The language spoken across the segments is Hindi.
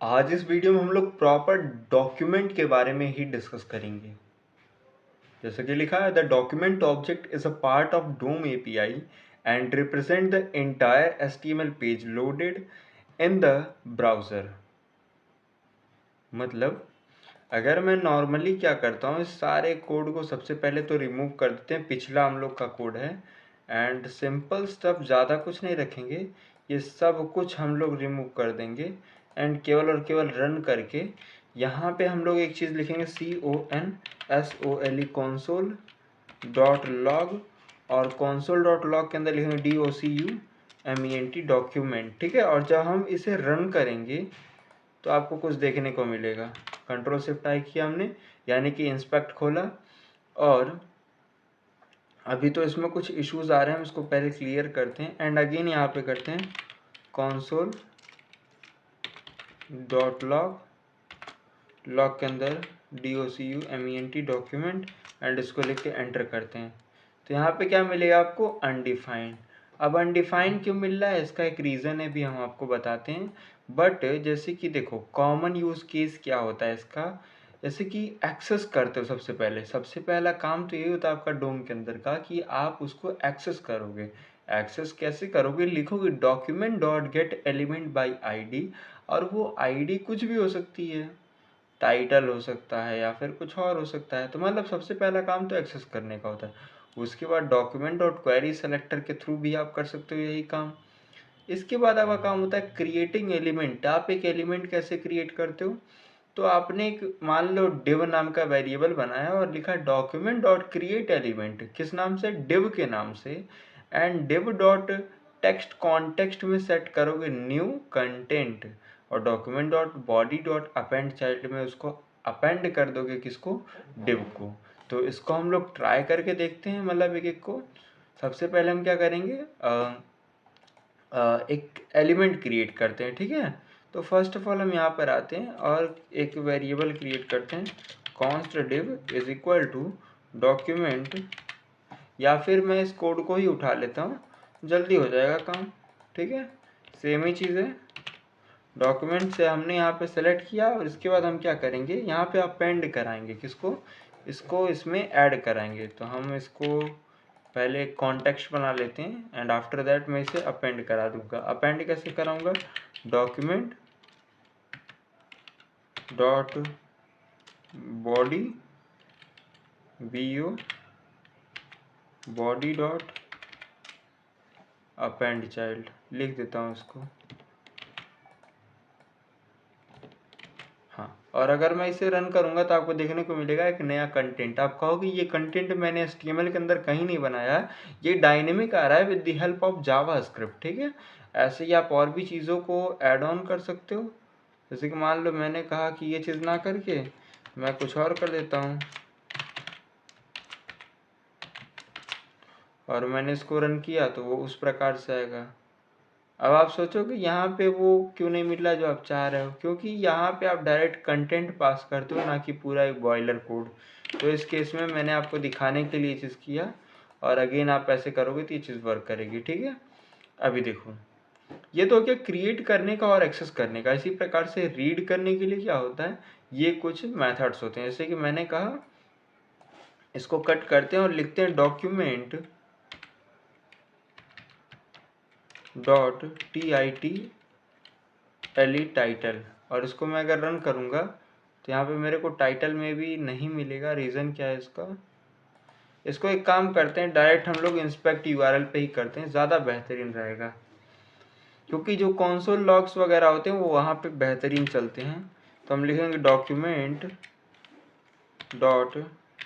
आज इस वीडियो में हम लोग प्रॉपर डॉक्यूमेंट के बारे में ही डिस्कस करेंगे। जैसे कि लिखा है, the document object is a part of DOM API and represent the entire HTML page loaded in the browser. मतलब अगर मैं नॉर्मली क्या करता हूँ, इस सारे कोड को सबसे पहले तो रिमूव कर देते हैं। पिछला हम लोग का कोड है एंड सिंपल स्टफ, ज़्यादा कुछ नहीं रखेंगे। ये सब कुछ हम लोग रिमूव कर देंगे एंड केवल और केवल रन करके यहाँ पे हम लोग एक चीज़ लिखेंगे, CONSOLE console डॉट लॉग, और console डॉट लॉग के अंदर लिखेंगे DOCUMENT डॉक्यूमेंट। ठीक है, और जब हम इसे रन करेंगे तो आपको कुछ देखने को मिलेगा। कंट्रोल शिफ्ट आई किया हमने, यानी कि इंस्पेक्ट खोला, और अभी तो इसमें कुछ इश्यूज आ रहे हैं, हम इसको पहले क्लियर करते हैं एंड अगेन यहाँ पे करते हैं console डॉट लॉग, लॉग के अंदर DOCUMENT डॉक्यूमेंट एंड इसको लिख के एंटर करते हैं। तो यहाँ पे क्या मिलेगा आपको, अनडिफाइंड। अब अनडिफाइंड क्यों मिल रहा है, इसका एक रीज़न है, भी हम आपको बताते हैं। बट जैसे कि देखो, कॉमन यूज़ केस क्या होता है इसका, जैसे कि एक्सेस करते हो, सबसे पहला काम तो यही होता है आपका डोम के अंदर का, कि आप उसको एक्सेस करोगे। एक्सेस कैसे करोगे, लिखोगे document dot gate element by ID, और वो ID कुछ भी हो सकती है, टाइटल हो सकता है या फिर कुछ और हो सकता है। तो मतलब सबसे पहला काम तो एक्सेस करने का होता है। उसके बाद डॉक्यूमेंट डॉट क्वेरी सेलेक्टर के थ्रू भी आप कर सकते हो यही काम। इसके बाद आपका काम होता है क्रिएटिंग एलिमेंट। आप एक एलिमेंट कैसे क्रिएट करते हो, तो आपने एक मान लो div नाम का वेरिएबल बनाया और लिखा डॉक्यूमेंट डॉट क्रिएट एलिमेंट, किस नाम से, div के नाम से, and div dot text context में सेट करोगे न्यू कंटेंट, और document dot body dot append child में उसको अपेंड कर दोगे, किसको, div को। तो इसको हम लोग ट्राई करके देखते हैं, मतलब एक एक को। सबसे पहले हम क्या करेंगे, एक एलिमेंट क्रिएट करते हैं। ठीक है, तो फर्स्ट ऑफ ऑल हम यहाँ पर आते हैं और एक वेरिएबल क्रिएट करते हैं, const div is equal to document, या फिर मैं इस कोड को ही उठा लेता हूँ, जल्दी हो जाएगा काम। ठीक है, सेम ही चीज़ है। डॉक्यूमेंट से हमने यहाँ पे सेलेक्ट किया और इसके बाद हम क्या करेंगे, यहाँ पे अपेंड कराएंगे, किसको, इसको इसमें ऐड कराएंगे। तो हम इसको पहले कॉन्टेक्स्ट बना लेते हैं एंड आफ्टर दैट मैं इसे अपेंड करा दूंगा। अपेंड कैसे कराऊंगा, document dot body BO body dot append child लिख देता हूँ इसको। हाँ, और अगर मैं इसे रन करूंगा तो आपको देखने को मिलेगा एक नया कंटेंट। आप कहोगे ये कंटेंट मैंने HTML के अंदर कहीं नहीं बनाया है, ये डायनेमिक आ रहा है with the help of JavaScript. ठीक है, ऐसे ही आप और भी चीज़ों को ऐड ऑन कर सकते हो। जैसे कि मान लो मैंने कहा कि ये चीज़ ना करके मैं कुछ और कर देता हूँ, और मैंने इसको रन किया तो वो उस प्रकार से आएगा। अब आप सोचोगे यहाँ पे वो क्यों नहीं मिल रहा जो आप चाह रहे हो, क्योंकि यहाँ पे आप डायरेक्ट कंटेंट पास करते हो, ना कि पूरा एक बॉयलर कोड। तो इस केस में मैंने आपको दिखाने के लिए चीज़ किया, और अगेन आप ऐसे करोगे तो ये चीज़ वर्क करेगी। ठीक है, अभी देखो, ये तो क्या क्रिएट करने का और एक्सेस करने का। इसी प्रकार से रीड करने के लिए क्या होता है, ये कुछ मेथड्स होते हैं। जैसे कि मैंने कहा, इसको कट करते हैं और लिखते हैं डॉक्यूमेंट डॉट TITLE टाइटल, और इसको मैं अगर रन करूँगा तो यहाँ पे मेरे को टाइटल में भी नहीं मिलेगा। रीज़न क्या है इसका, इसको एक काम करते हैं, डायरेक्ट हम लोग इंस्पेक्ट URL पे ही करते हैं, ज़्यादा बेहतरीन रहेगा, क्योंकि जो कंसोल लॉग्स वगैरह होते हैं वो वहाँ पे बेहतरीन चलते हैं। तो हम लिखेंगे डॉक्यूमेंट डॉट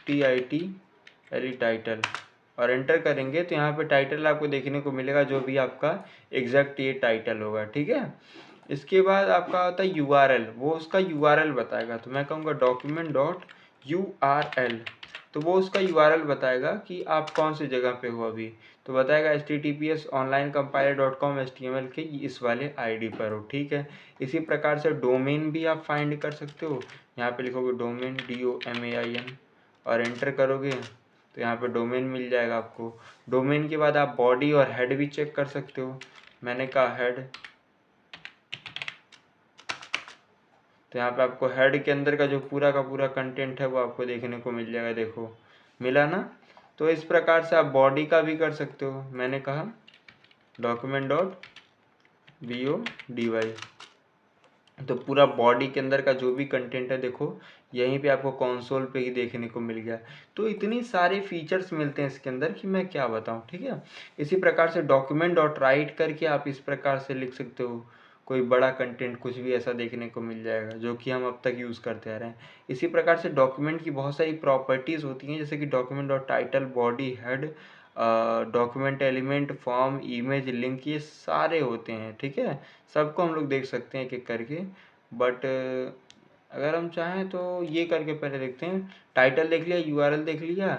TITLE टाइटल, और एंटर करेंगे तो यहाँ पे टाइटल आपको देखने को मिलेगा, जो भी आपका एग्जैक्ट ये टाइटल होगा। ठीक है, इसके बाद आपका होता है URL, वो उसका URL बताएगा। तो मैं कहूँगा डॉक्यूमेंट डॉट URL, तो वो उसका URL बताएगा कि आप कौन सी जगह पे हो अभी। तो बताएगा https onlinecompiler.com HTML के इस वाले ID पर हो। ठीक है, इसी प्रकार से डोमेन भी आप फाइंड कर सकते हो। यहाँ पे लिखोगे डोमेन DOMAIN और एंटर करोगे तो यहाँ पे डोमेन मिल जाएगा आपको। डोमेन के बाद आप बॉडी और हेड भी चेक कर सकते हो। मैंने कहा हेड, तो यहाँ पे आपको हेड के अंदर का जो पूरा का पूरा कंटेंट है वो आपको देखने को मिल जाएगा। देखो मिला ना। तो इस प्रकार से आप बॉडी का भी कर सकते हो। मैंने कहा डॉक्यूमेंट डॉट BODY, तो पूरा बॉडी के अंदर का जो भी कंटेंट है देखो यहीं पे आपको कंसोल पे ही देखने को मिल गया। तो इतनी सारे फीचर्स मिलते हैं इसके अंदर कि मैं क्या बताऊं, ठीक है। इसी प्रकार से डॉक्यूमेंट डॉट राइट करके आप इस प्रकार से लिख सकते हो, कोई बड़ा कंटेंट कुछ भी ऐसा देखने को मिल जाएगा जो कि हम अब तक यूज़ करते आ रहे हैं। इसी प्रकार से डॉक्यूमेंट की बहुत सारी प्रॉपर्टीज़ होती हैं, जैसे कि document dot title, body, head, document element, form, image, link, ये सारे होते हैं, ठीक है। सबको हम लोग देख सकते हैं एक एक करके। बट अगर हम चाहें तो ये करके पहले देखते हैं। टाइटल देख लिया, URL देख लिया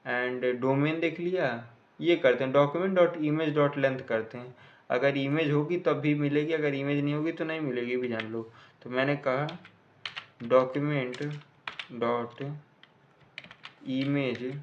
एंड डोमेन देख लिया। ये करते हैं document dot image dot length करते हैं। अगर इमेज होगी तब भी मिलेगी, अगर इमेज नहीं होगी तो नहीं मिलेगी, भी जान लो। तो मैंने कहा डॉक्यूमेंट डॉट इमेज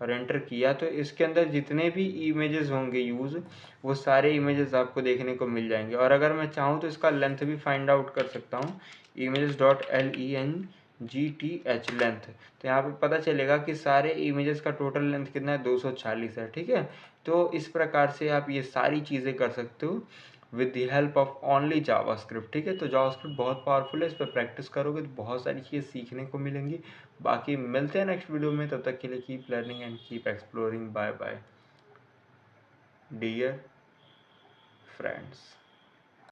और एंटर किया, तो इसके अंदर जितने भी इमेजेस होंगे यूज़, वो सारे इमेजेस आपको देखने को मिल जाएंगे। और अगर मैं चाहूँ तो इसका लेंथ भी फाइंड आउट कर सकता हूँ, images डॉट LENGTH लेंथ। तो यहाँ पे पता चलेगा कि सारे इमेजेस का टोटल लेंथ कितना है, 240 है, ठीक है। तो इस प्रकार से आप ये सारी चीज़ें कर सकते हो with the help of only JavaScript, ठीक है। तो जावास्क्रिप्ट बहुत पावरफुल है, इस पर प्रैक्टिस करोगे तो बहुत सारी चीज़ें सीखने को मिलेंगी। बाकी मिलते हैं नेक्स्ट वीडियो में, तब तक के लिए keep learning and keep exploring. Bye bye dear friends.